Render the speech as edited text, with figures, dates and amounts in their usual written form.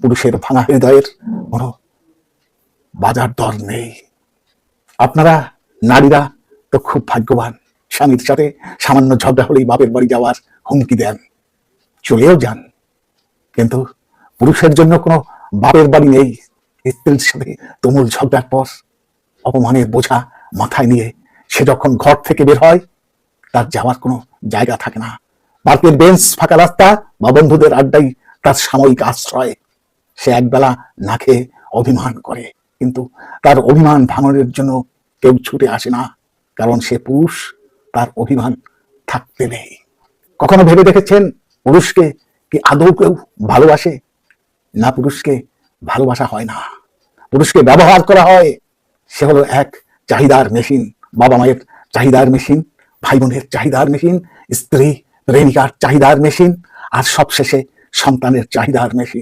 পুরুষের ভাঙা হৃদয়ের কোনো বাজার দর নেই। আপনারা নারীরা তো খুব ভাগ্যবান, স্বামীর সাথে সামান্য ঝগড়া হলেই বাপের বাড়ি যাওয়ার হুমকি দেন, চলেও যান। কিন্তু পুরুষের জন্য কোনো বাপের বাড়ি নেই। স্ত্রীর সাথে তুমুল ঝগড়ার পর অপমানের বোঝা মাথায় নিয়ে সে যখন ঘর থেকে বের হয়, তার যাওয়ার কোনো জায়গা থাকে না। পার্কের বেঞ্চ, ফাঁকা রাস্তা বা বন্ধুদের আড্ডায় তার সাময়িক আশ্রয়। সে একবেলা না খেয়ে অভিমান করে, কিন্তু তার অভিমান ভাঙনের জন্য কেউ ছুটে আসে না, কারণ সে পুরুষ, তার অভিমান থাকতে নেই। কখনো ভেবে দেখেছেন পুরুষকে কি আদৌ কেউ ভালোবাসে? না, পুরুষকে ভালোবাসা হয় না, পুরুষকে ব্যবহার করা হয়। সে হলো এক চাহিদার মেশিন, বাবা মায়ের চাহিদার মেশিন, ভাই বোনের চাহিদার মেশিন, স্ত্রী প্রেমিকার চাহিদার মেশিন, আর সবশেষে সন্তানের চাহিদার মেশিন।